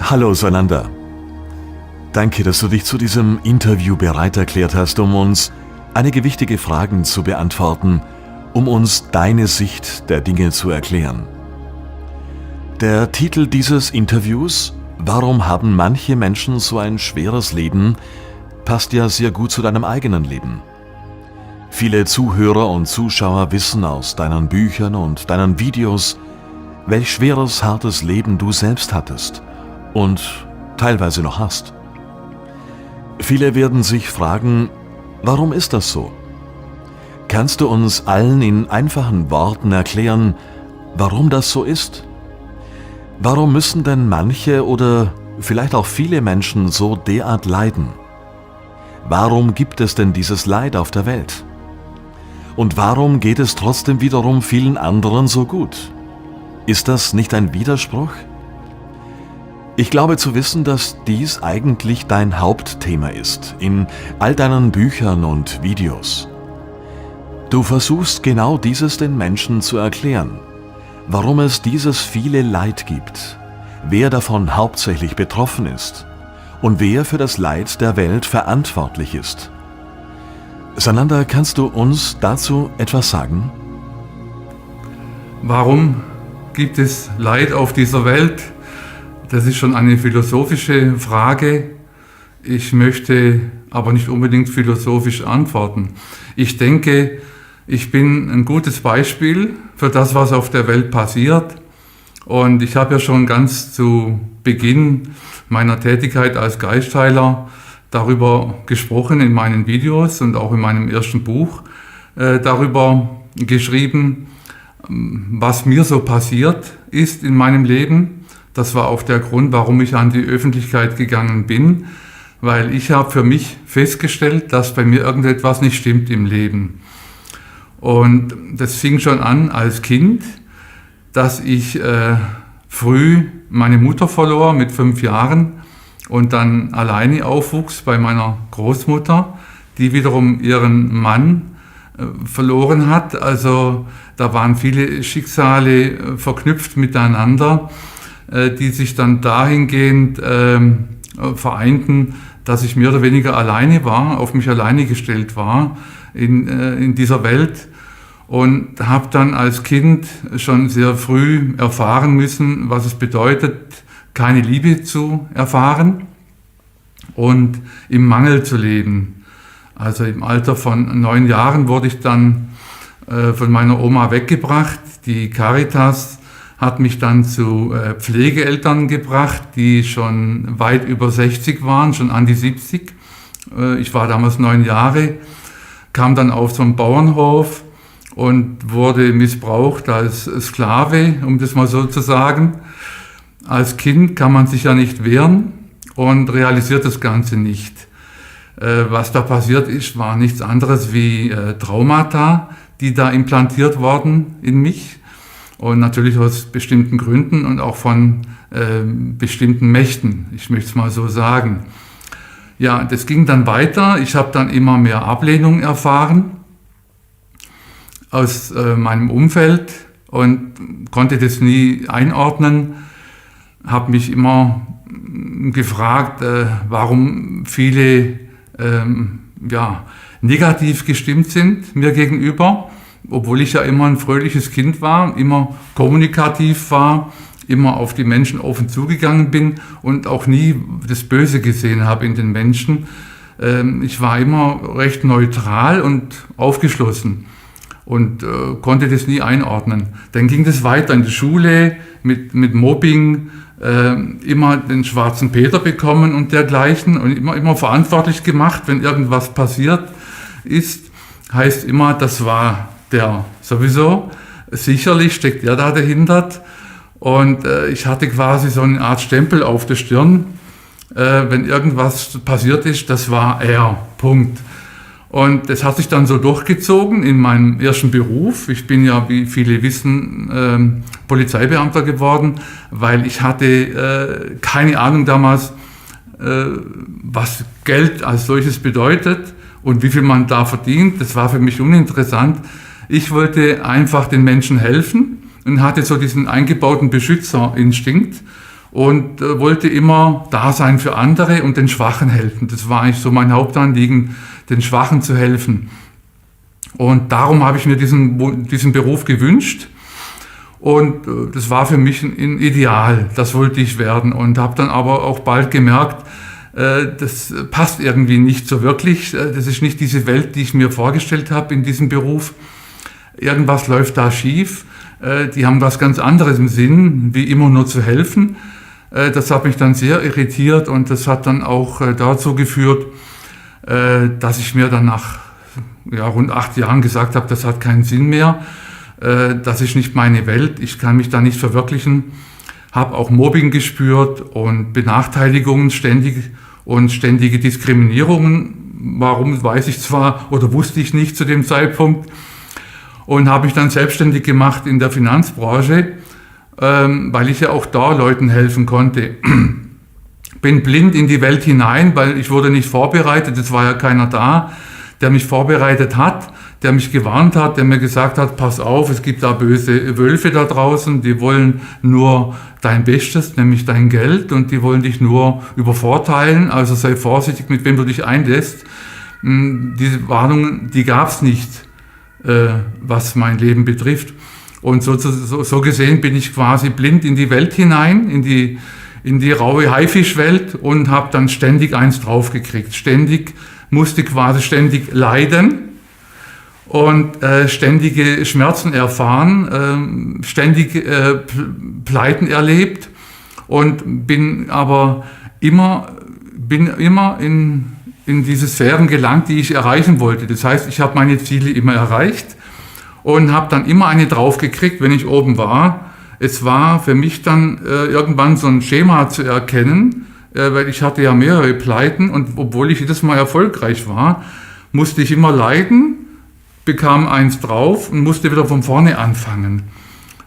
Hallo Sananda. Danke, dass du dich zu diesem Interview bereit erklärt hast, um uns einige wichtige Fragen zu beantworten, um uns deine Sicht der Dinge zu erklären. Der Titel dieses Interviews, Warum haben manche Menschen so ein schweres Leben, passt ja sehr gut zu deinem eigenen Leben. Viele Zuhörer und Zuschauer wissen aus deinen Büchern und deinen Videos, welch schweres, hartes Leben du selbst hattest und teilweise noch hast. Viele werden sich fragen, warum ist das so? Kannst du uns allen in einfachen Worten erklären, warum das so ist? Warum müssen denn manche oder vielleicht auch viele Menschen so derart leiden? Warum gibt es denn dieses Leid auf der Welt? Und warum geht es trotzdem wiederum vielen anderen so gut? Ist das nicht ein Widerspruch? Ich glaube zu wissen, dass dies eigentlich dein Hauptthema ist, in all deinen Büchern und Videos. Du versuchst genau dieses den Menschen zu erklären, warum es dieses viele Leid gibt, wer davon hauptsächlich betroffen ist und wer für das Leid der Welt verantwortlich ist. Sananda, kannst du uns dazu etwas sagen? Warum gibt es Leid auf dieser Welt? Das ist schon eine philosophische Frage. Ich möchte aber nicht unbedingt philosophisch antworten. Ich denke, ich bin ein gutes Beispiel für das, was auf der Welt passiert. Und ich habe ja schon ganz zu Beginn meiner Tätigkeit als Geistheiler darüber gesprochen in meinen Videos und auch in meinem ersten Buch darüber geschrieben, was mir so passiert ist in meinem Leben. Das war auch der Grund, warum ich an die Öffentlichkeit gegangen bin, weil ich habe für mich festgestellt, dass bei mir irgendetwas nicht stimmt im Leben. Und das fing schon an als Kind, dass ich früh meine Mutter verlor mit 5 Jahren und dann alleine aufwuchs bei meiner Großmutter, die wiederum ihren Mann verloren hat. Also da waren viele Schicksale verknüpft miteinander, die sich dann dahingehend vereinten, dass ich mehr oder weniger alleine war, auf mich alleine gestellt war in dieser Welt. Und habe dann als Kind schon sehr früh erfahren müssen, was es bedeutet, keine Liebe zu erfahren und im Mangel zu leben. Also im Alter von 9 Jahren wurde ich dann von meiner Oma weggebracht. Die Caritas hat mich dann zu Pflegeeltern gebracht, die schon weit über 60 waren, schon an die 70. Ich war damals 9 Jahre, kam dann auf so einen Bauernhof und wurde missbraucht als Sklave, um das mal so zu sagen. Als Kind kann man sich ja nicht wehren und realisiert das Ganze nicht. Was da passiert ist, war nichts anderes wie Traumata, die da implantiert wurden in mich. Und natürlich aus bestimmten Gründen und auch von bestimmten Mächten, ich möchte es mal so sagen. Ja, das ging dann weiter. Ich habe dann immer mehr Ablehnung erfahren aus meinem Umfeld und konnte das nie einordnen. Habe mich immer gefragt, warum viele negativ gestimmt sind mir gegenüber, obwohl ich ja immer ein fröhliches Kind war, immer kommunikativ war, immer auf die Menschen offen zugegangen bin und auch nie das Böse gesehen habe in den Menschen. Ich war immer recht neutral und aufgeschlossen und konnte das nie einordnen. Dann ging das weiter in die Schule mit Mobbing, immer den schwarzen Peter bekommen und dergleichen und immer verantwortlich gemacht, wenn irgendwas passiert ist. Heißt immer, das war der sowieso, sicherlich steckt er da dahinter. Und ich hatte quasi so eine Art Stempel auf der Stirn, wenn irgendwas passiert ist, das war er, Punkt. Und das hat sich dann so durchgezogen in meinem ersten Beruf. Ich bin ja, wie viele wissen, Polizeibeamter geworden, weil ich hatte keine Ahnung damals, was Geld als solches bedeutet und wie viel man da verdient. Das war für mich uninteressant. Ich wollte einfach den Menschen helfen und hatte so diesen eingebauten Beschützerinstinkt und wollte immer da sein für andere und den Schwachen helfen. Das war eigentlich so mein Hauptanliegen, den Schwachen zu helfen. Und darum habe ich mir diesen Beruf gewünscht. Und das war für mich ein Ideal, das wollte ich werden. Und habe dann aber auch bald gemerkt, das passt irgendwie nicht so wirklich. Das ist nicht diese Welt, die ich mir vorgestellt habe in diesem Beruf. Irgendwas läuft da schief. Die haben was ganz anderes im Sinn, wie immer nur zu helfen. Das hat mich dann sehr irritiert und das hat dann auch dazu geführt, dass ich mir dann nach rund 8 Jahren gesagt habe, das hat keinen Sinn mehr, das ist nicht meine Welt, ich kann mich da nicht verwirklichen. Habe auch Mobbing gespürt und Benachteiligungen ständige Diskriminierungen. Warum, weiß ich zwar oder wusste ich nicht zu dem Zeitpunkt. Und habe mich dann selbstständig gemacht in der Finanzbranche, weil ich ja auch da Leuten helfen konnte. Bin blind in die Welt hinein, weil ich wurde nicht vorbereitet, es war ja keiner da, der mich vorbereitet hat, der mich gewarnt hat, der mir gesagt hat, pass auf, es gibt da böse Wölfe da draußen, die wollen nur dein Bestes, nämlich dein Geld, und die wollen dich nur übervorteilen, also sei vorsichtig, mit wem du dich einlässt. Diese Warnungen, die gab es nicht, was mein Leben betrifft. Und so gesehen bin ich quasi blind in die Welt hinein, in die raue Haifischwelt, und habe dann ständig eins draufgekriegt. Musste quasi ständig leiden und ständige Schmerzen erfahren, ständig Pleiten erlebt und bin immer in diese Sphären gelangt, die ich erreichen wollte. Das heißt, ich habe meine Ziele immer erreicht und habe dann immer eine draufgekriegt, wenn ich oben war. Es war für mich dann irgendwann so ein Schema zu erkennen, weil ich hatte ja mehrere Pleiten, und obwohl ich jedes Mal erfolgreich war, musste ich immer leiden, bekam eins drauf und musste wieder von vorne anfangen.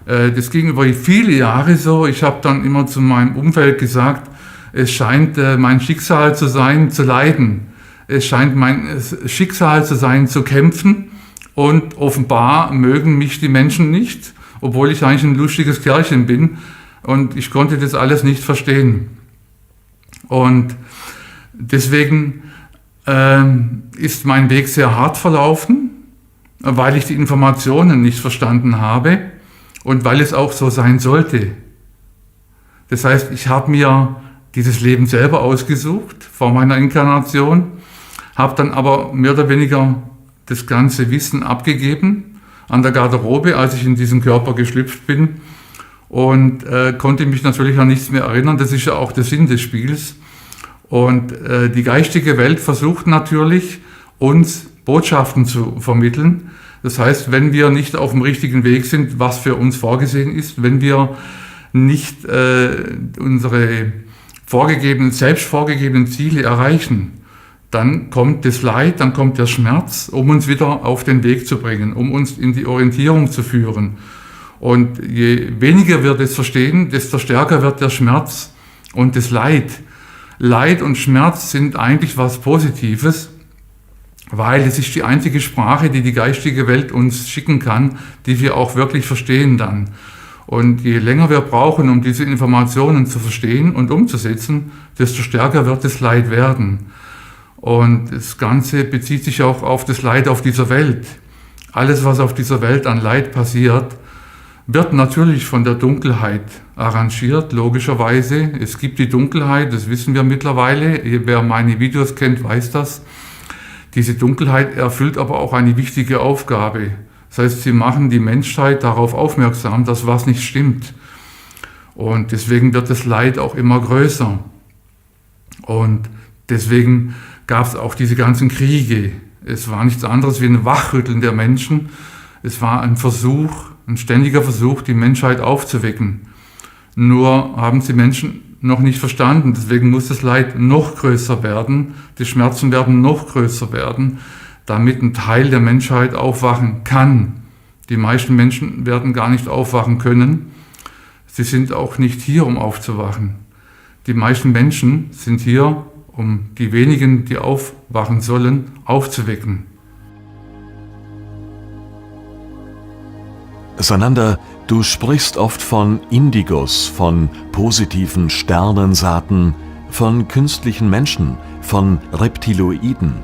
Das ging über viele Jahre so. Ich habe dann immer zu meinem Umfeld gesagt, es scheint mein Schicksal zu sein, zu leiden. Es scheint mein Schicksal zu sein, zu kämpfen. Und offenbar mögen mich die Menschen nicht, obwohl ich eigentlich ein lustiges Kerlchen bin. Und ich konnte das alles nicht verstehen. Und deswegen ist mein Weg sehr hart verlaufen, weil ich die Informationen nicht verstanden habe und weil es auch so sein sollte. Das heißt, ich habe mir dieses Leben selber ausgesucht vor meiner Inkarnation, habe dann aber mehr oder weniger das ganze Wissen abgegeben an der Garderobe, als ich in diesen Körper geschlüpft bin, und konnte mich natürlich an nichts mehr erinnern. Das ist ja auch der Sinn des Spiels. Und die geistige Welt versucht natürlich, uns Botschaften zu vermitteln. Das heißt, wenn wir nicht auf dem richtigen Weg sind, was für uns vorgesehen ist, wenn wir nicht unsere selbst vorgegebenen Ziele erreichen, dann kommt das Leid, dann kommt der Schmerz, um uns wieder auf den Weg zu bringen, um uns in die Orientierung zu führen. Und je weniger wir das verstehen, desto stärker wird der Schmerz und das Leid. Leid und Schmerz sind eigentlich was Positives, weil es ist die einzige Sprache, die die geistige Welt uns schicken kann, die wir auch wirklich verstehen dann. Und je länger wir brauchen, um diese Informationen zu verstehen und umzusetzen, desto stärker wird das Leid werden. Und das Ganze bezieht sich auch auf das Leid auf dieser Welt. Alles, was auf dieser Welt an Leid passiert, wird natürlich von der Dunkelheit arrangiert, logischerweise. Es gibt die Dunkelheit, das wissen wir mittlerweile. Wer meine Videos kennt, weiß das. Diese Dunkelheit erfüllt aber auch eine wichtige Aufgabe. Das heißt, sie machen die Menschheit darauf aufmerksam, dass was nicht stimmt. Und deswegen wird das Leid auch immer größer. Und deswegen gab es auch diese ganzen Kriege. Es war nichts anderes wie ein Wachrütteln der Menschen. Es war ein ständiger Versuch, die Menschheit aufzuwecken. Nur haben sie Menschen noch nicht verstanden. Deswegen muss das Leid noch größer werden, die Schmerzen werden noch größer werden, damit ein Teil der Menschheit aufwachen kann. Die meisten Menschen werden gar nicht aufwachen können. Sie sind auch nicht hier, um aufzuwachen. Die meisten Menschen sind hier, um die wenigen, die aufwachen sollen, aufzuwecken. Sananda, du sprichst oft von Indigos, von positiven Sternensaaten, von künstlichen Menschen, von Reptiloiden.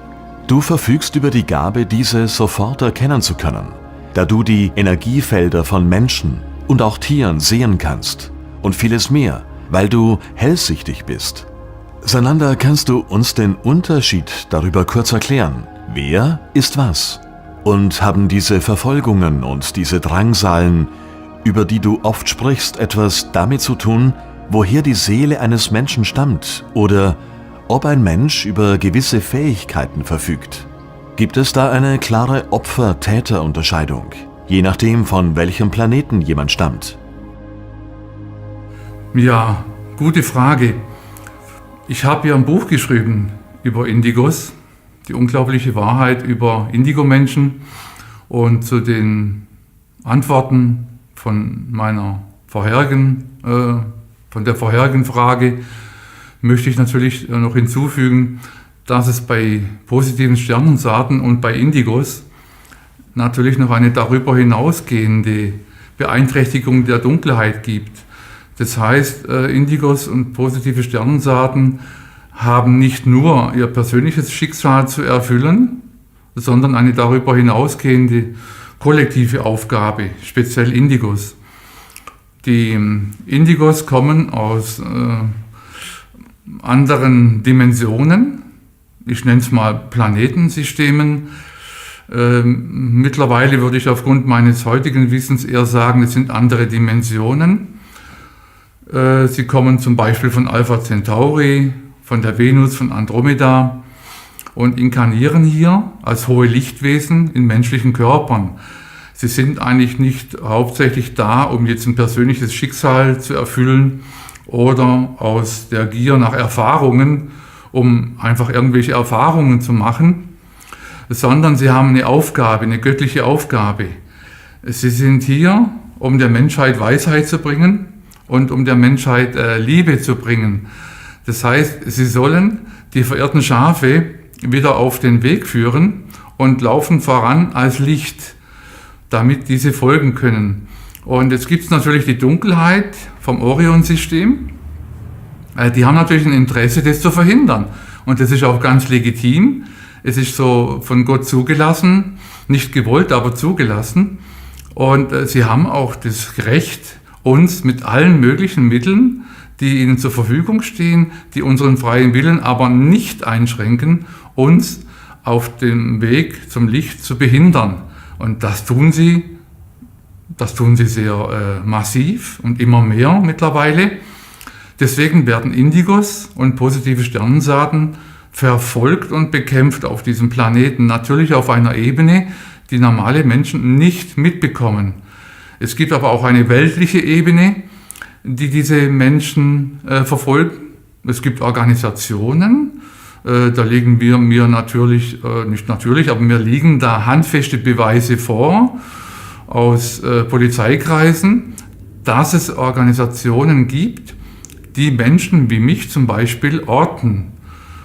Du verfügst über die Gabe, diese sofort erkennen zu können, da du die Energiefelder von Menschen und auch Tieren sehen kannst und vieles mehr, weil du hellsichtig bist. Sananda, kannst du uns den Unterschied darüber kurz erklären? Wer ist was? Und haben diese Verfolgungen und diese Drangsalen, über die du oft sprichst, etwas damit zu tun, woher die Seele eines Menschen stammt oder ob ein Mensch über gewisse Fähigkeiten verfügt? Gibt es da eine klare Opfer-Täter-Unterscheidung, je nachdem, von welchem Planeten jemand stammt? Ja, gute Frage. Ich habe ja ein Buch geschrieben über Indigos, die unglaubliche Wahrheit über Indigo-Menschen, und zu den Antworten von der vorherigen Frage möchte ich natürlich noch hinzufügen, dass es bei positiven Sternensaaten und bei Indigos natürlich noch eine darüber hinausgehende Beeinträchtigung der Dunkelheit gibt. Das heißt, Indigos und positive Sternensaaten haben nicht nur ihr persönliches Schicksal zu erfüllen, sondern eine darüber hinausgehende kollektive Aufgabe, speziell Indigos. Die Indigos kommen aus anderen Dimensionen, ich nenne es mal Planetensystemen. Mittlerweile würde ich aufgrund meines heutigen Wissens eher sagen, es sind andere Dimensionen. Sie kommen zum Beispiel von Alpha Centauri, von der Venus, von Andromeda und inkarnieren hier als hohe Lichtwesen in menschlichen Körpern. Sie sind eigentlich nicht hauptsächlich da, um jetzt ein persönliches Schicksal zu erfüllen oder aus der Gier nach Erfahrungen, um einfach irgendwelche Erfahrungen zu machen, sondern sie haben eine Aufgabe, eine göttliche Aufgabe. Sie sind hier, um der Menschheit Weisheit zu bringen und um der Menschheit Liebe zu bringen. Das heißt, sie sollen die verirrten Schafe wieder auf den Weg führen und laufen voran als Licht, damit diese folgen können. Und jetzt gibt es natürlich die Dunkelheit vom Orion-System. Die haben natürlich ein Interesse, das zu verhindern. Und das ist auch ganz legitim. Es ist so von Gott zugelassen, nicht gewollt, aber zugelassen. Und sie haben auch das Recht, uns mit allen möglichen Mitteln, die ihnen zur Verfügung stehen, die unseren freien Willen aber nicht einschränken, uns auf dem Weg zum Licht zu behindern. Und das tun sie sehr massiv und immer mehr mittlerweile. Deswegen werden Indigos und positive Sternensaaten verfolgt und bekämpft auf diesem Planeten. Natürlich auf einer Ebene, die normale Menschen nicht mitbekommen. Es gibt aber auch eine weltliche Ebene, die diese Menschen verfolgen. Es gibt Organisationen, da liegen mir natürlich, nicht natürlich, aber mir liegen da handfeste Beweise vor aus Polizeikreisen, dass es Organisationen gibt, die Menschen wie mich zum Beispiel orten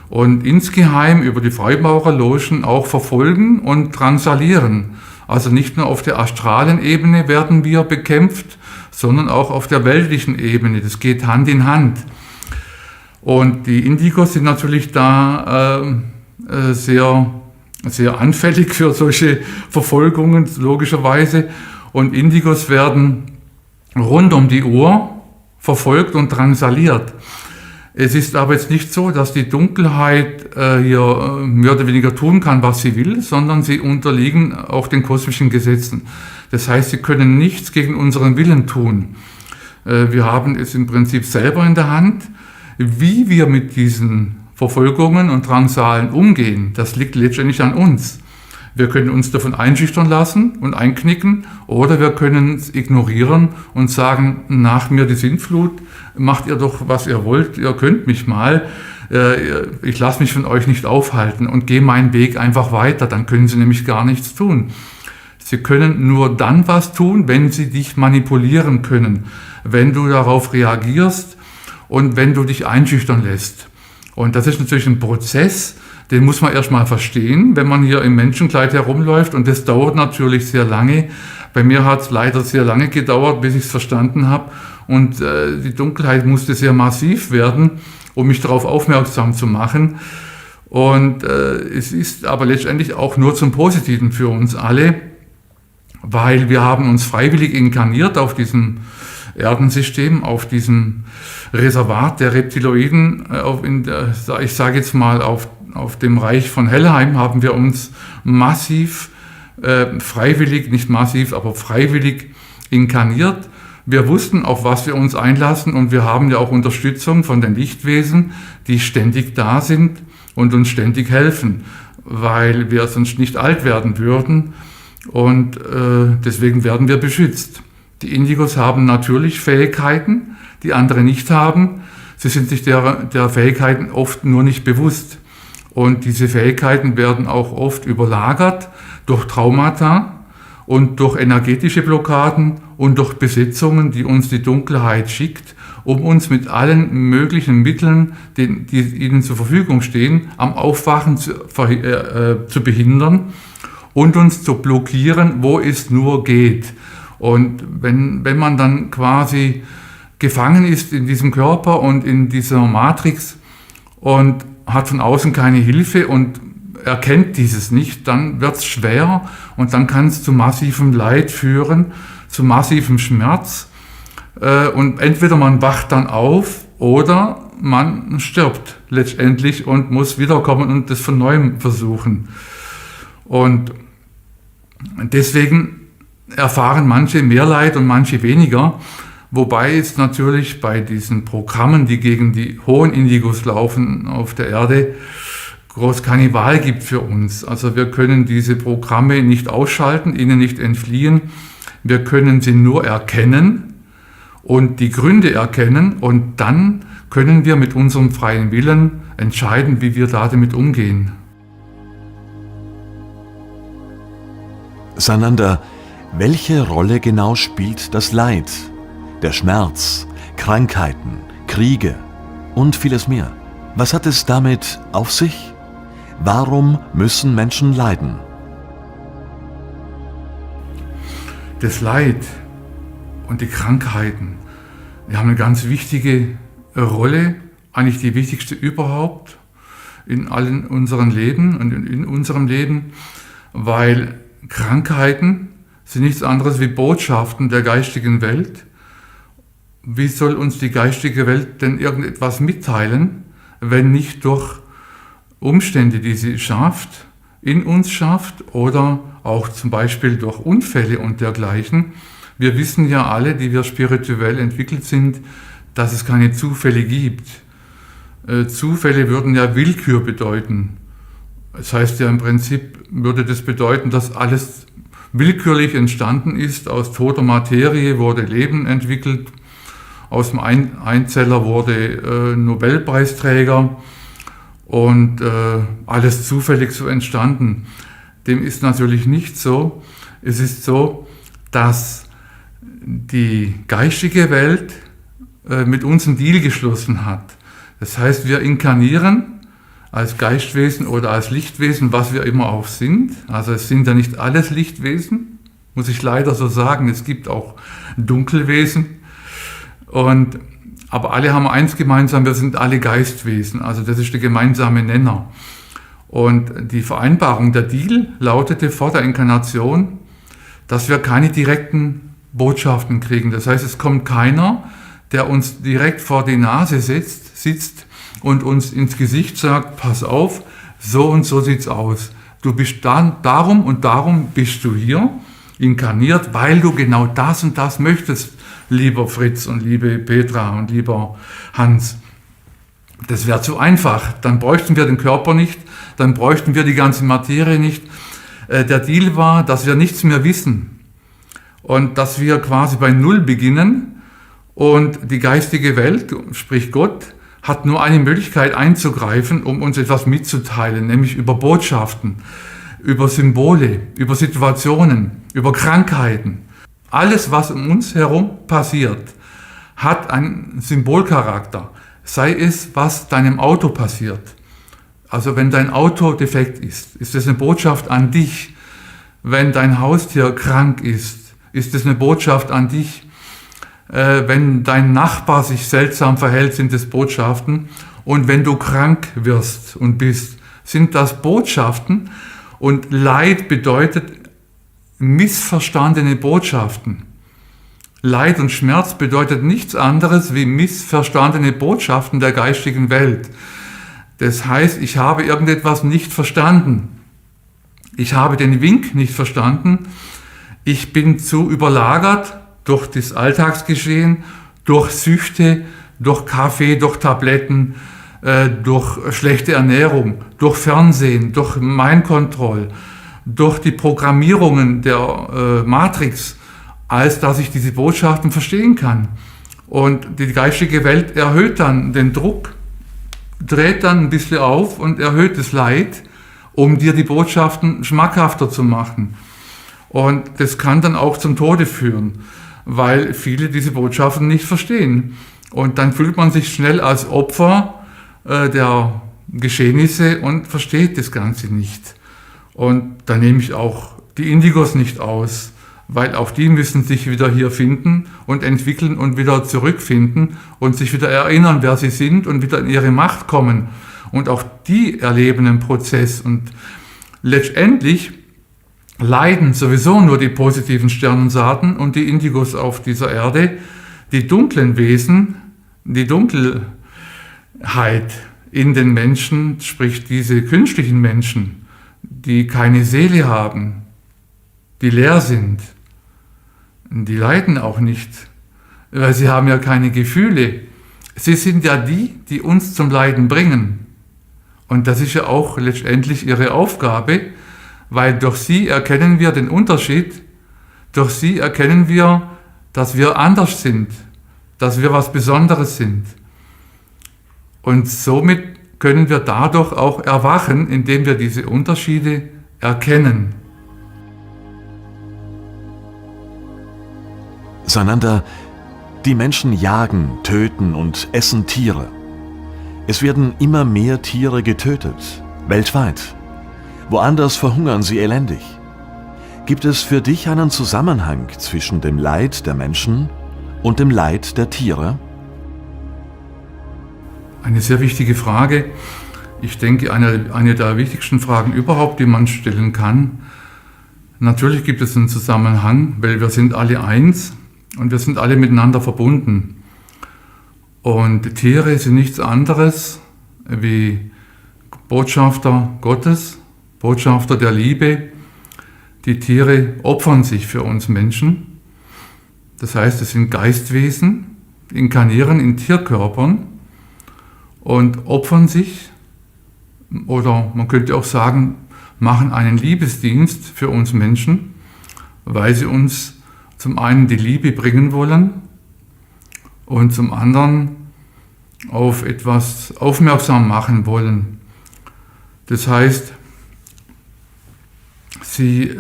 und insgeheim über die Freimaurerlogen auch verfolgen und drangsalieren. Also nicht nur auf der astralen Ebene werden wir bekämpft, sondern auch auf der weltlichen Ebene. Das geht Hand in Hand. Und die Indigos sind natürlich da sehr, sehr anfällig für solche Verfolgungen, logischerweise. Und Indigos werden rund um die Uhr verfolgt und drangsaliert. Es ist aber jetzt nicht so, dass die Dunkelheit hier mehr oder weniger tun kann, was sie will, sondern sie unterliegen auch den kosmischen Gesetzen. Das heißt, sie können nichts gegen unseren Willen tun. Wir haben es im Prinzip selber in der Hand. Wie wir mit diesen Verfolgungen und Drangsalen umgehen, das liegt letztendlich an uns. Wir können uns davon einschüchtern lassen und einknicken oder wir können es ignorieren und sagen, nach mir die Sintflut, macht ihr doch, was ihr wollt, ihr könnt mich mal, ich lasse mich von euch nicht aufhalten und gehe meinen Weg einfach weiter, dann können sie nämlich gar nichts tun. Sie können nur dann was tun, wenn sie dich manipulieren können, wenn du darauf reagierst und wenn du dich einschüchtern lässt. Und das ist natürlich ein Prozess, Den muss man erstmal verstehen, wenn man hier im Menschenkleid herumläuft, und das dauert natürlich sehr lange. Bei mir hat es leider sehr lange gedauert, bis ich es verstanden habe, und die Dunkelheit musste sehr massiv werden, um mich darauf aufmerksam zu machen. Und es ist aber letztendlich auch nur zum Positiven für uns alle, weil wir haben uns freiwillig inkarniert auf diesem Erdensystem, auf diesem Reservat der Reptiloiden, ich sage jetzt mal auf dem Reich von Helheim, haben wir uns massiv freiwillig, nicht massiv, aber freiwillig inkarniert. Wir wussten, auf was wir uns einlassen, und wir haben ja auch Unterstützung von den Lichtwesen, die ständig da sind und uns ständig helfen, weil wir sonst nicht alt werden würden, und deswegen werden wir beschützt. Die Indigos haben natürlich Fähigkeiten, die andere nicht haben. Sie sind sich der Fähigkeiten oft nur nicht bewusst. Und diese Fähigkeiten werden auch oft überlagert durch Traumata und durch energetische Blockaden und durch Besetzungen, die uns die Dunkelheit schickt, um uns mit allen möglichen Mitteln, die ihnen zur Verfügung stehen, am Aufwachen zu behindern und uns zu blockieren, wo es nur geht. Und wenn man dann quasi gefangen ist in diesem Körper und in dieser Matrix und hat von außen keine Hilfe und erkennt dieses nicht, dann wird es schwer, und dann kann es zu massivem Leid führen, zu massivem Schmerz. Und entweder man wacht dann auf oder man stirbt letztendlich und muss wiederkommen und das von Neuem versuchen. Und deswegen erfahren manche mehr Leid und manche weniger, wobei es natürlich bei diesen Programmen, die gegen die hohen Indigos laufen auf der Erde, groß keine Wahl gibt für uns. Also wir können diese Programme nicht ausschalten, ihnen nicht entfliehen. Wir können sie nur erkennen und die Gründe erkennen, und dann können wir mit unserem freien Willen entscheiden, wie wir damit umgehen. Sananda, welche Rolle genau spielt das Leid, der Schmerz, Krankheiten, Kriege und vieles mehr? Was hat es damit auf sich? Warum müssen Menschen leiden? Das Leid und die Krankheiten, die haben eine ganz wichtige Rolle, eigentlich die wichtigste überhaupt in allen unseren Leben und in unserem Leben, weil Krankheiten sind nichts anderes wie Botschaften der geistigen Welt. Wie soll uns die geistige Welt denn irgendetwas mitteilen, wenn nicht durch Umstände, die sie schafft, in uns schafft, oder auch zum Beispiel durch Unfälle und dergleichen. Wir wissen ja alle, die wir spirituell entwickelt sind, dass es keine Zufälle gibt. Zufälle würden ja Willkür bedeuten. Das heißt ja im Prinzip würde das bedeuten, dass alles willkürlich entstanden ist. Aus toter Materie wurde Leben entwickelt, aus dem Einzeller wurde Nobelpreisträger und alles zufällig so entstanden. Dem ist natürlich nicht so. Es ist so, dass die geistige Welt mit uns einen Deal geschlossen hat. Das heißt, wir inkarnieren als Geistwesen oder als Lichtwesen, was wir immer auch sind. Also es sind ja nicht alles Lichtwesen, muss ich leider so sagen. Es gibt auch Dunkelwesen. Aber alle haben eins gemeinsam, wir sind alle Geistwesen. Also das ist der gemeinsame Nenner. Und die Vereinbarung, der Deal lautete vor der Inkarnation, dass wir keine direkten Botschaften kriegen. Das heißt, es kommt keiner, der uns direkt vor die Nase sitzt und uns ins Gesicht sagt, pass auf, so und so sieht's aus. Du bist darum und darum bist du hier inkarniert, weil du genau das und das möchtest, lieber Fritz und liebe Petra und lieber Hans. Das wäre zu einfach. Dann bräuchten wir den Körper nicht, dann bräuchten wir die ganze Materie nicht. Der Deal war, dass wir nichts mehr wissen und dass wir quasi bei Null beginnen, und die geistige Welt, sprich Gott, hat nur eine Möglichkeit einzugreifen, um uns etwas mitzuteilen, nämlich über Botschaften, über Symbole, über Situationen, über Krankheiten. Alles, was um uns herum passiert, hat einen Symbolcharakter. Sei es, was deinem Auto passiert. Also wenn dein Auto defekt ist das eine Botschaft an dich. Wenn dein Haustier krank ist das eine Botschaft an dich. Wenn dein Nachbar sich seltsam verhält, sind es Botschaften. Und wenn du krank wirst und bist, sind das Botschaften. Und Leid bedeutet missverstandene Botschaften. Leid und Schmerz bedeutet nichts anderes wie missverstandene Botschaften der geistigen Welt. Das heißt, ich habe irgendetwas nicht verstanden. Ich habe den Wink nicht verstanden. Ich bin zu überlagert durch das Alltagsgeschehen, durch Süchte, durch Kaffee, durch Tabletten, durch schlechte Ernährung, durch Fernsehen, durch Mind-Control, durch die Programmierungen der Matrix, als dass ich diese Botschaften verstehen kann. Und die geistige Welt erhöht dann den Druck, dreht dann ein bisschen auf und erhöht das Leid, um dir die Botschaften schmackhafter zu machen. Und das kann dann auch zum Tode führen, weil viele diese Botschaften nicht verstehen. Und dann fühlt man sich schnell als Opfer der Geschehnisse und versteht das Ganze nicht. Und da nehme ich auch die Indigos nicht aus, weil auch die müssen sich wieder hier finden und entwickeln und wieder zurückfinden und sich wieder erinnern, wer sie sind und wieder in ihre Macht kommen. Und auch die erleben einen Prozess. Und letztendlich leiden sowieso nur die positiven Sternensaaten und die Indigos auf dieser Erde. Die dunklen Wesen, die Dunkelheit in den Menschen, sprich diese künstlichen Menschen, die keine Seele haben, die leer sind, die leiden auch nicht, weil sie haben ja keine Gefühle. Sie sind ja die uns zum Leiden bringen. Und das ist ja auch letztendlich ihre Aufgabe, weil durch sie erkennen wir den Unterschied, durch sie erkennen wir, dass wir anders sind, dass wir was Besonderes sind. Und somit können wir dadurch auch erwachen, indem wir diese Unterschiede erkennen. Sananda, die Menschen jagen, töten und essen Tiere. Es werden immer mehr Tiere getötet, weltweit. Woanders verhungern sie elendig. Gibt es für dich einen Zusammenhang zwischen dem Leid der Menschen und dem Leid der Tiere? Eine sehr wichtige Frage. Ich denke, eine der wichtigsten Fragen überhaupt, die man stellen kann. Natürlich gibt es einen Zusammenhang, weil wir sind alle eins und wir sind alle miteinander verbunden. Und Tiere sind nichts anderes wie Botschafter Gottes, Botschafter der Liebe. Die Tiere opfern sich für uns Menschen. Das heißt, es sind Geistwesen, inkarnieren in Tierkörpern und opfern sich, oder man könnte auch sagen, machen einen Liebesdienst für uns Menschen, weil sie uns zum einen die Liebe bringen wollen und zum anderen auf etwas aufmerksam machen wollen. Das heißt, sie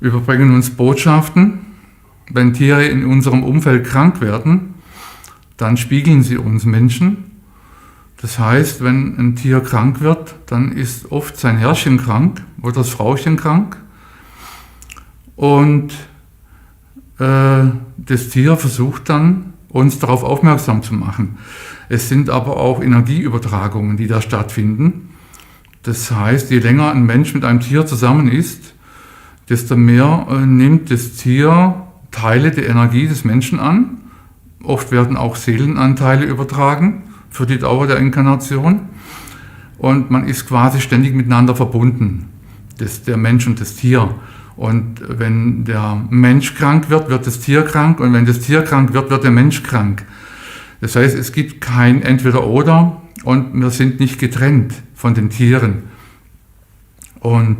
überbringen uns Botschaften. Wenn Tiere in unserem Umfeld krank werden, dann spiegeln sie uns Menschen. Das heißt, wenn ein Tier krank wird, dann ist oft sein Herrchen krank oder das Frauchen krank. Und das Tier versucht dann, uns darauf aufmerksam zu machen. Es sind aber auch Energieübertragungen, die da stattfinden. Das heißt, je länger ein Mensch mit einem Tier zusammen ist, desto mehr nimmt das Tier Teile der Energie des Menschen an. Oft werden auch Seelenanteile übertragen für die Dauer der Inkarnation. Und man ist quasi ständig miteinander verbunden, der Mensch und das Tier. Und wenn der Mensch krank wird, wird das Tier krank. Und wenn das Tier krank wird, wird der Mensch krank. Das heißt, es gibt kein Entweder-Oder und wir sind nicht getrennt von den Tieren. Und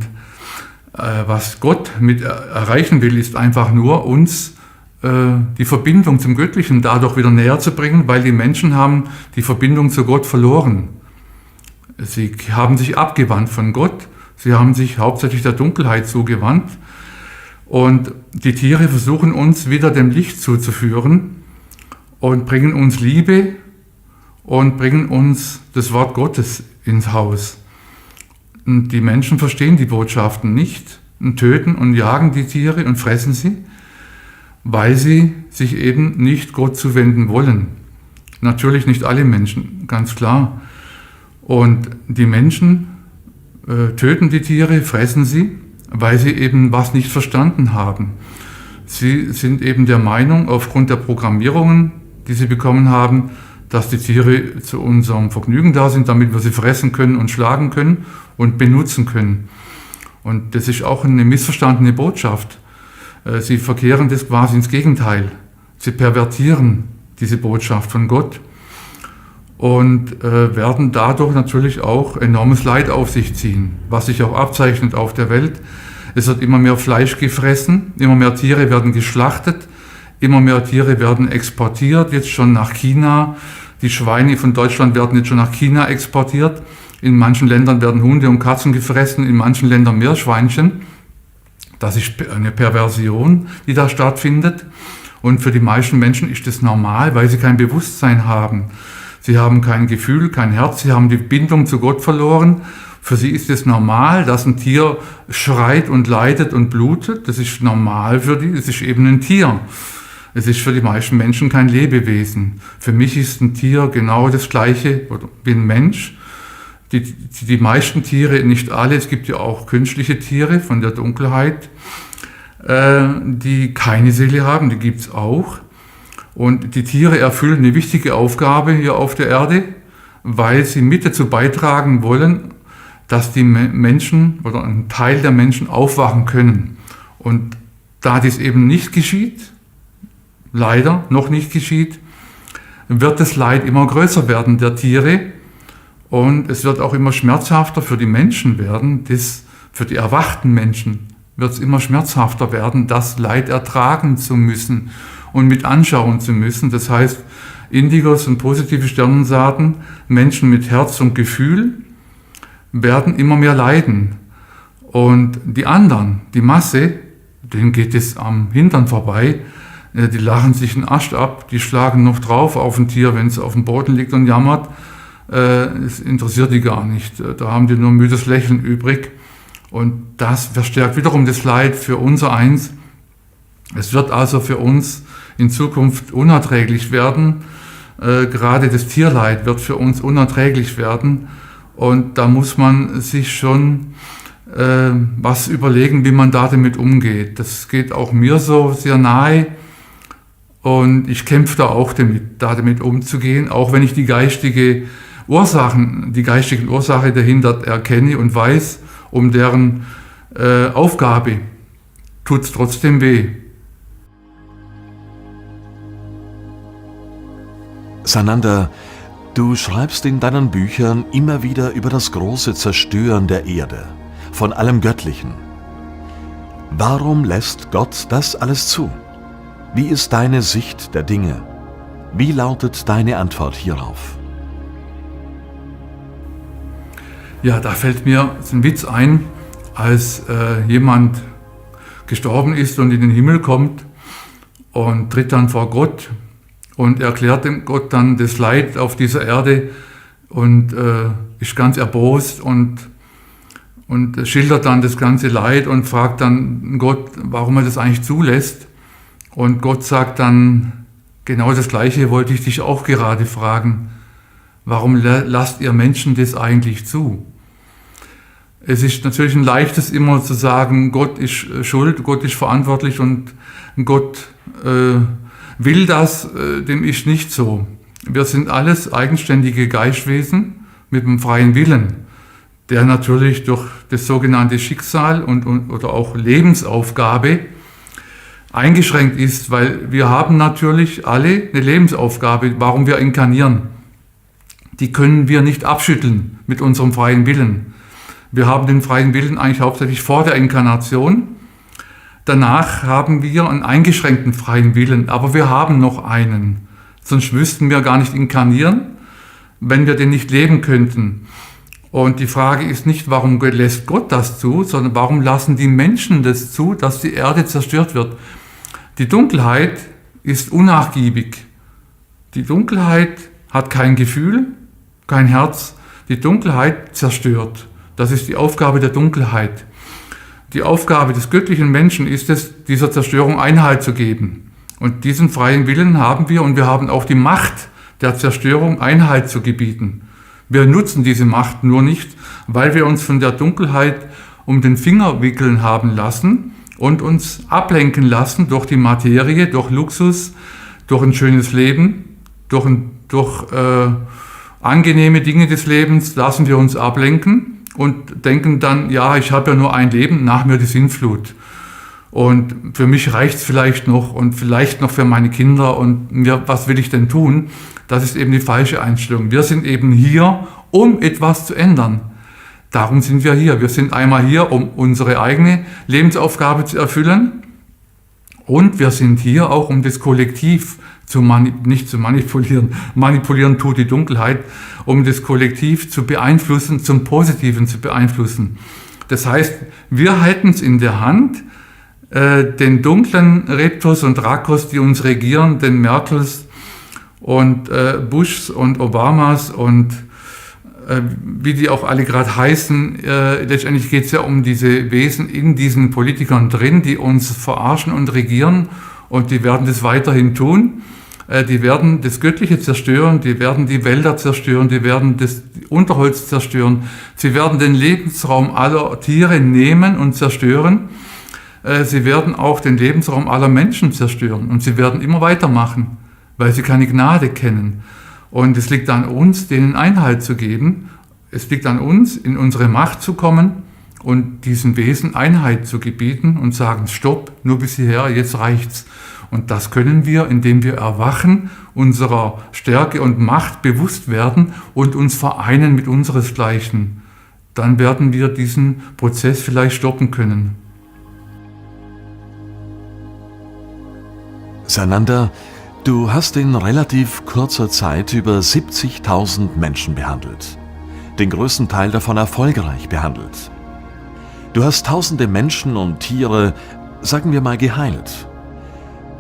was Gott mit erreichen will, ist einfach nur, uns die Verbindung zum Göttlichen dadurch wieder näher zu bringen, weil die Menschen haben die Verbindung zu Gott verloren. Sie haben sich abgewandt von Gott, sie haben sich hauptsächlich der Dunkelheit zugewandt und die Tiere versuchen uns wieder dem Licht zuzuführen und bringen uns Liebe und bringen uns das Wort Gottes ins Haus. Und die Menschen verstehen die Botschaften nicht und töten und jagen die Tiere und fressen sie, weil sie sich eben nicht Gott zuwenden wollen. Natürlich nicht alle Menschen, ganz klar. Und die Menschen töten die Tiere, fressen sie, weil sie eben was nicht verstanden haben. Sie sind eben der Meinung, aufgrund der Programmierungen, die sie bekommen haben, dass die Tiere zu unserem Vergnügen da sind, damit wir sie fressen können und schlagen können und benutzen können. Und das ist auch eine missverstandene Botschaft. Sie verkehren das quasi ins Gegenteil. Sie pervertieren diese Botschaft von Gott und werden dadurch natürlich auch enormes Leid auf sich ziehen, was sich auch abzeichnet auf der Welt. Es wird immer mehr Fleisch gefressen, immer mehr Tiere werden geschlachtet, immer mehr Tiere werden exportiert, jetzt schon nach China. Die Schweine von Deutschland werden jetzt schon nach China exportiert. In manchen Ländern werden Hunde und Katzen gefressen, in manchen Ländern Meerschweinchen. Das ist eine Perversion, die da stattfindet. Und für die meisten Menschen ist das normal, weil sie kein Bewusstsein haben. Sie haben kein Gefühl, kein Herz, sie haben die Bindung zu Gott verloren. Für sie ist es normal, dass ein Tier schreit und leidet und blutet. Das ist normal für die, es ist eben ein Tier. Es ist für die meisten Menschen kein Lebewesen. Für mich ist ein Tier genau das Gleiche wie ein Mensch. Die meisten Tiere, nicht alle, es gibt ja auch künstliche Tiere von der Dunkelheit, die keine Seele haben, die gibt es auch. Und die Tiere erfüllen eine wichtige Aufgabe hier auf der Erde, weil sie mit dazu beitragen wollen, dass die Menschen oder ein Teil der Menschen aufwachen können. Und da dies eben nicht geschieht, leider noch nicht geschieht, wird das Leid immer größer werden der Tiere und es wird auch immer schmerzhafter für die Menschen werden, für die erwachten Menschen wird es immer schmerzhafter werden, das Leid ertragen zu müssen und mit anschauen zu müssen. Das heißt, Indigos und positive Sternensaaten, Menschen mit Herz und Gefühl, werden immer mehr leiden. Und die anderen, die Masse, denen geht es am Hintern vorbei, die lachen sich einen Ast ab, die schlagen noch drauf auf ein Tier, wenn es auf dem Boden liegt und jammert. Es interessiert die gar nicht. Da haben die nur ein müdes Lächeln übrig. Und das verstärkt wiederum das Leid für unser Eins. Es wird also für uns in Zukunft unerträglich werden. Gerade das Tierleid wird für uns unerträglich werden. Und da muss man sich schon was überlegen, wie man da damit umgeht. Das geht auch mir so sehr nahe. Und ich kämpfe da auch damit umzugehen, auch wenn ich die geistigen Ursache dahinter erkenne und weiß, um deren Aufgabe tut es trotzdem weh. Sananda, du schreibst in deinen Büchern immer wieder über das große Zerstören der Erde, von allem Göttlichen. Warum lässt Gott das alles zu? Wie ist deine Sicht der Dinge? Wie lautet deine Antwort hierauf? Ja, da fällt mir ein Witz ein, als jemand gestorben ist und in den Himmel kommt und tritt dann vor Gott und erklärt dem Gott dann das Leid auf dieser Erde und ist ganz erbost und schildert dann das ganze Leid und fragt dann Gott, warum er das eigentlich zulässt. Und Gott sagt dann, genau das Gleiche wollte ich dich auch gerade fragen. Warum lasst ihr Menschen das eigentlich zu? Es ist natürlich ein leichtes immer zu sagen, Gott ist schuld, Gott ist verantwortlich und Gott will das, dem ist nicht so. Wir sind alles eigenständige Geistwesen mit einem freien Willen, der natürlich durch das sogenannte Schicksal oder auch Lebensaufgabe eingeschränkt ist, weil wir haben natürlich alle eine Lebensaufgabe, warum wir inkarnieren. Die können wir nicht abschütteln mit unserem freien Willen. Wir haben den freien Willen eigentlich hauptsächlich vor der Inkarnation. Danach haben wir einen eingeschränkten freien Willen, aber wir haben noch einen. Sonst müssten wir gar nicht inkarnieren, wenn wir den nicht leben könnten. Und die Frage ist nicht, warum lässt Gott das zu, sondern warum lassen die Menschen das zu, dass die Erde zerstört wird. Die Dunkelheit ist unnachgiebig. Die Dunkelheit hat kein Gefühl, kein Herz, die Dunkelheit zerstört. Das ist die Aufgabe der Dunkelheit. Die Aufgabe des göttlichen Menschen ist es, dieser Zerstörung Einhalt zu geben. Und diesen freien Willen haben wir, und wir haben auch die Macht der Zerstörung, Einhalt zu gebieten. Wir nutzen diese Macht nur nicht, weil wir uns von der Dunkelheit um den Finger wickeln haben lassen und uns ablenken lassen durch die Materie, durch Luxus, durch ein schönes Leben, durch angenehme Dinge des Lebens lassen wir uns ablenken und denken dann, ja, ich habe ja nur ein Leben, nach mir die Sintflut. Und für mich reicht es vielleicht noch und vielleicht noch für meine Kinder und was will ich denn tun? Das ist eben die falsche Einstellung. Wir sind eben hier, um etwas zu ändern. Darum sind wir hier. Wir sind einmal hier, um unsere eigene Lebensaufgabe zu erfüllen, und wir sind hier auch, um das Kollektiv nicht zu manipulieren. Manipulieren tut die Dunkelheit, um das Kollektiv zu beeinflussen, zum Positiven zu beeinflussen. Das heißt, wir halten es in der Hand, den dunklen Reptos und Drakos, die uns regieren, den Merkels und Bushs und Obamas und wie die auch alle gerade heißen, letztendlich geht es ja um diese Wesen in diesen Politikern drin, die uns verarschen und regieren, und die werden das weiterhin tun. Die werden das Göttliche zerstören, die werden die Wälder zerstören, die werden das Unterholz zerstören, sie werden den Lebensraum aller Tiere nehmen und zerstören, sie werden auch den Lebensraum aller Menschen zerstören, und sie werden immer weitermachen, weil sie keine Gnade kennen. Und es liegt an uns, denen Einhalt zu geben. Es liegt an uns, in unsere Macht zu kommen und diesen Wesen Einheit zu gebieten und sagen, stopp, nur bis hierher, jetzt reicht's. Und das können wir, indem wir erwachen, unserer Stärke und Macht bewusst werden und uns vereinen mit unseresgleichen. Dann werden wir diesen Prozess vielleicht stoppen können. Sananda, du hast in relativ kurzer Zeit über 70.000 Menschen behandelt. Den größten Teil davon erfolgreich behandelt. Du hast tausende Menschen und Tiere, sagen wir mal, geheilt.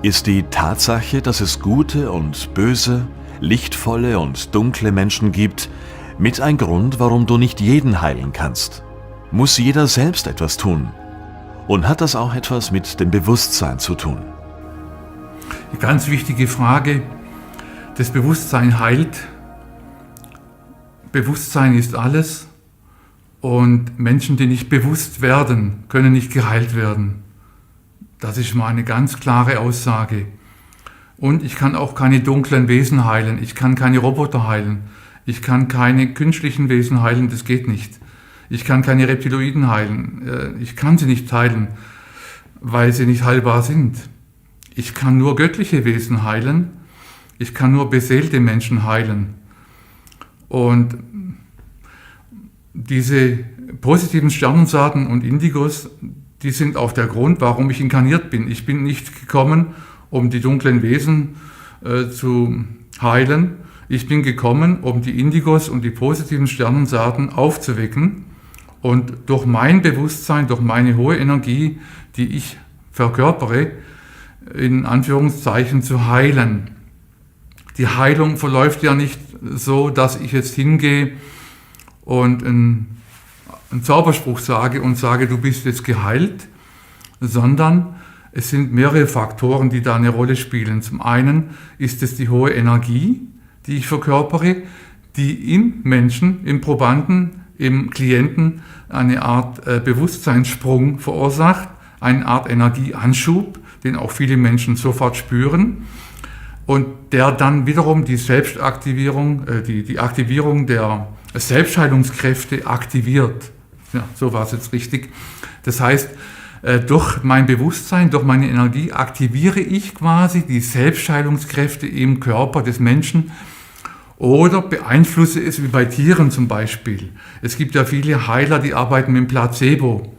Ist die Tatsache, dass es gute und böse, lichtvolle und dunkle Menschen gibt, mit ein Grund, warum du nicht jeden heilen kannst? Muss jeder selbst etwas tun? Und hat das auch etwas mit dem Bewusstsein zu tun? Eine ganz wichtige Frage. Das Bewusstsein heilt. Bewusstsein ist alles. Und Menschen, die nicht bewusst werden, können nicht geheilt werden. Das ist mal eine ganz klare Aussage. Und ich kann auch keine dunklen Wesen heilen. Ich kann keine Roboter heilen. Ich kann keine künstlichen Wesen heilen. Das geht nicht. Ich kann keine Reptiloiden heilen. Ich kann sie nicht heilen, weil sie nicht heilbar sind. Ich kann nur göttliche Wesen heilen. Ich kann nur beseelte Menschen heilen. Und diese positiven Sternensaaten und Indigos, die sind auch der Grund, warum ich inkarniert bin. Ich bin nicht gekommen, um die dunklen Wesen zu heilen. Ich bin gekommen, um die Indigos und die positiven Sternensaaten aufzuwecken und durch mein Bewusstsein, durch meine hohe Energie, die ich verkörpere, in Anführungszeichen zu heilen. Die Heilung verläuft ja nicht so, dass ich jetzt hingehe und einen Zauberspruch sage und sage, du bist jetzt geheilt, sondern es sind mehrere Faktoren, die da eine Rolle spielen. Zum einen ist es die hohe Energie, die ich verkörpere, die im Menschen, im Probanden, im Klienten eine Art Bewusstseinssprung verursacht, eine Art Energieanschub, den auch viele Menschen sofort spüren und der dann wiederum die Selbstaktivierung, die Aktivierung der Selbstheilungskräfte aktiviert. Ja, so war es jetzt richtig. Das heißt, durch mein Bewusstsein, durch meine Energie aktiviere ich quasi die Selbstheilungskräfte im Körper des Menschen oder beeinflusse es, wie bei Tieren zum Beispiel. Es gibt ja viele Heiler, die arbeiten mit dem Placebo.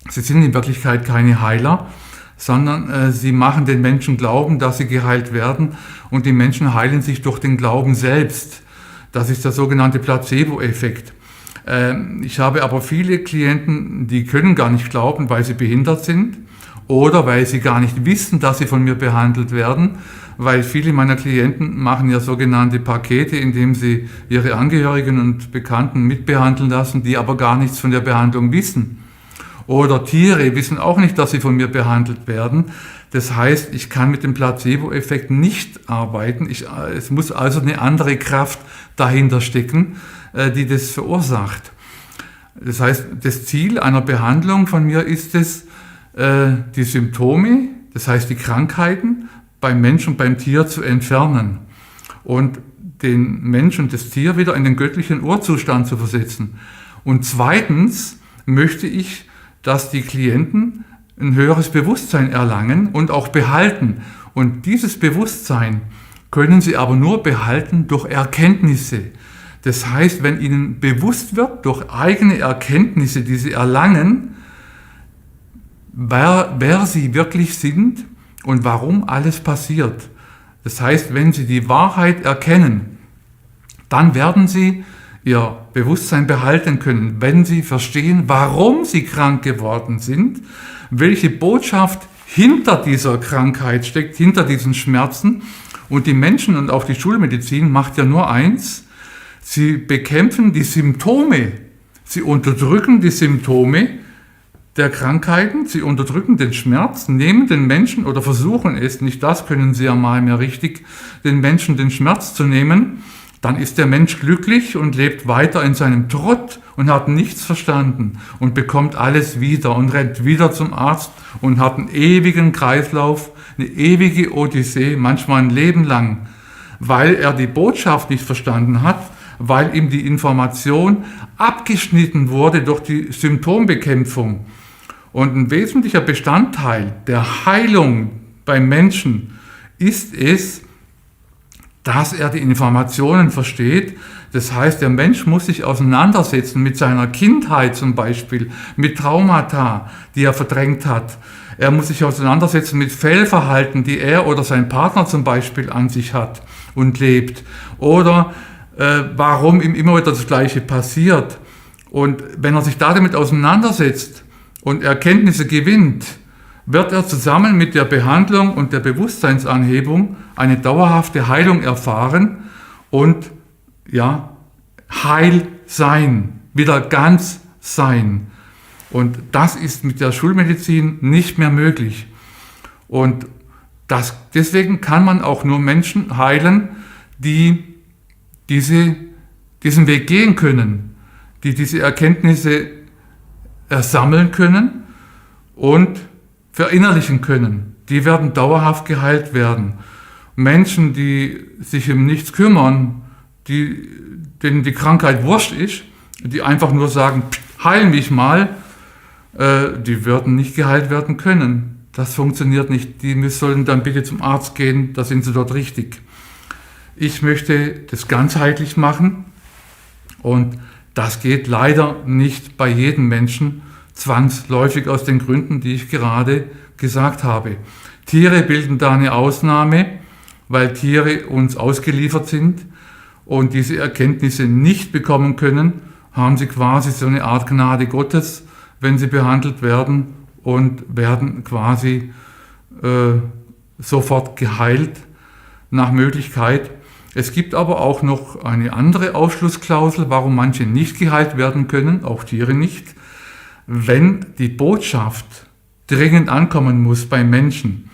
Sie sind in Wirklichkeit keine Heiler, sondern sie machen den Menschen glauben, dass sie geheilt werden, und die Menschen heilen sich durch den Glauben selbst. Das ist der sogenannte Placebo-Effekt. Ich habe aber viele Klienten, die können gar nicht glauben, weil sie behindert sind oder weil sie gar nicht wissen, dass sie von mir behandelt werden, weil viele meiner Klienten machen ja sogenannte Pakete, indem sie ihre Angehörigen und Bekannten mitbehandeln lassen, die aber gar nichts von der Behandlung wissen. Oder Tiere wissen auch nicht, dass sie von mir behandelt werden. Das heißt, ich kann mit dem Placebo-Effekt nicht arbeiten. Es muss also eine andere Kraft dahinter stecken, die das verursacht. Das heißt, das Ziel einer Behandlung von mir ist es, die Symptome, das heißt die Krankheiten, beim Mensch und beim Tier zu entfernen und den Mensch und das Tier wieder in den göttlichen Urzustand zu versetzen. Und zweitens möchte ich, dass die Klienten ein höheres Bewusstsein erlangen und auch behalten. Und dieses Bewusstsein können sie aber nur behalten durch Erkenntnisse. Das heißt, wenn ihnen bewusst wird, durch eigene Erkenntnisse, die sie erlangen, wer sie wirklich sind und warum alles passiert. Das heißt, wenn sie die Wahrheit erkennen, dann werden sie ihr Bewusstsein behalten können, wenn sie verstehen, warum sie krank geworden sind, welche Botschaft hinter dieser Krankheit steckt, hinter diesen Schmerzen. Und die Menschen und auch die Schulmedizin macht ja nur eins: Sie bekämpfen die Symptome, sie unterdrücken die Symptome der Krankheiten, sie unterdrücken den Schmerz, nehmen den Menschen oder versuchen es, nicht das können sie ja mal mehr richtig, den Menschen den Schmerz zu nehmen, dann ist der Mensch glücklich und lebt weiter in seinem Trott und hat nichts verstanden und bekommt alles wieder und rennt wieder zum Arzt und hat einen ewigen Kreislauf, eine ewige Odyssee, manchmal ein Leben lang, weil er die Botschaft nicht verstanden hat, weil ihm die Information abgeschnitten wurde durch die Symptombekämpfung. Und ein wesentlicher Bestandteil der Heilung beim Menschen ist es, dass er die Informationen versteht. Das heißt, der Mensch muss sich auseinandersetzen mit seiner Kindheit zum Beispiel, mit Traumata, die er verdrängt hat. Er muss sich auseinandersetzen mit Fehlverhalten, die er oder sein Partner zum Beispiel an sich hat und lebt. Oder warum ihm immer wieder das Gleiche passiert. Und wenn er sich damit auseinandersetzt und Erkenntnisse gewinnt, wird er zusammen mit der Behandlung und der Bewusstseinsanhebung eine dauerhafte Heilung erfahren und heil sein, wieder ganz sein. Und das ist mit der Schulmedizin nicht mehr möglich. Und deswegen kann man auch nur Menschen heilen, die diesen Weg gehen können, die diese Erkenntnisse sammeln können und verinnerlichen können. Die werden dauerhaft geheilt werden. Menschen, die sich um nichts kümmern, denen die Krankheit wurscht ist, die einfach nur sagen, heil mich mal, die werden nicht geheilt werden können. Das funktioniert nicht. Die sollen dann bitte zum Arzt gehen, da sind sie dort richtig. Ich möchte das ganzheitlich machen und das geht leider nicht bei jedem Menschen zwangsläufig aus den Gründen, die ich gerade gesagt habe. Tiere bilden da eine Ausnahme, weil Tiere uns ausgeliefert sind und diese Erkenntnisse nicht bekommen können, haben sie quasi so eine Art Gnade Gottes, wenn sie behandelt werden und werden quasi sofort geheilt nach Möglichkeit. Es gibt aber auch noch eine andere Ausschlussklausel, warum manche nicht geheilt werden können, auch Tiere nicht, wenn die Botschaft dringend ankommen muss beim Menschen.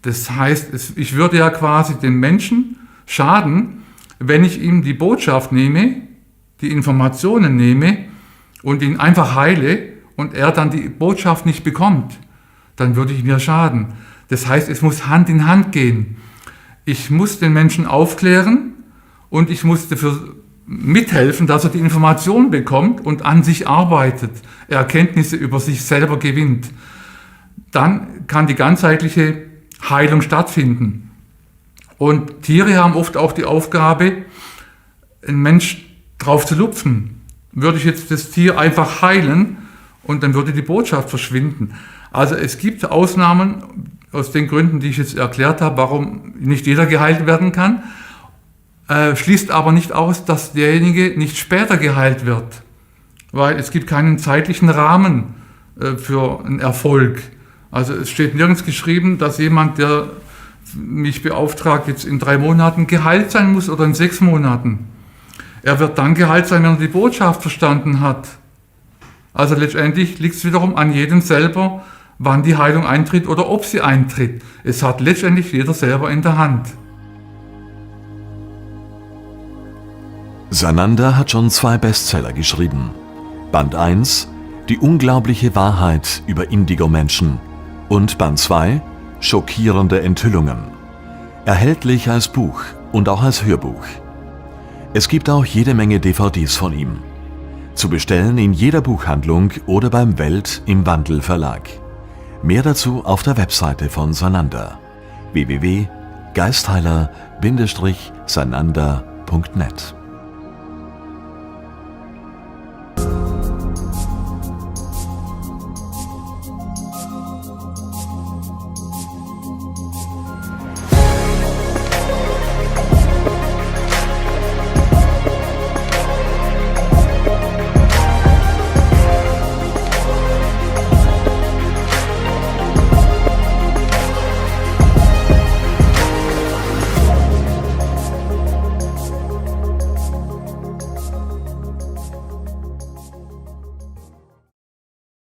Das heißt, ich würde ja quasi dem Menschen schaden, wenn ich ihm die Botschaft nehme, die Informationen nehme und ihn einfach heile und er dann die Botschaft nicht bekommt. Dann würde ich mir schaden. Das heißt, es muss Hand in Hand gehen. Ich muss den Menschen aufklären und ich muss dafür mithelfen, dass er die Information bekommt und an sich arbeitet, Erkenntnisse über sich selber gewinnt. Dann kann die ganzheitliche Heilung stattfinden. Und Tiere haben oft auch die Aufgabe, einen Mensch drauf zu lupfen. Würde ich jetzt das Tier einfach heilen und dann würde die Botschaft verschwinden. Also es gibt Ausnahmen aus den Gründen, die ich jetzt erklärt habe, warum nicht jeder geheilt werden kann, schließt aber nicht aus, dass derjenige nicht später geheilt wird, weil es gibt keinen zeitlichen Rahmen für einen Erfolg. Also es steht nirgends geschrieben, dass jemand, der mich beauftragt, jetzt in 3 Monaten geheilt sein muss oder in 6 Monaten. Er wird dann geheilt sein, wenn er die Botschaft verstanden hat. Also letztendlich liegt es wiederum an jedem selber, wann die Heilung eintritt oder ob sie eintritt. Es hat letztendlich jeder selber in der Hand. Sananda hat schon 2 Bestseller geschrieben. Band 1, Die unglaubliche Wahrheit über Indigo-Menschen, und Band 2, Schockierende Enthüllungen. Erhältlich als Buch und auch als Hörbuch. Es gibt auch jede Menge DVDs von ihm. Zu bestellen in jeder Buchhandlung oder beim Welt im Wandel Verlag. Mehr dazu auf der Webseite von Sananda: www.geistheiler-sananda.net.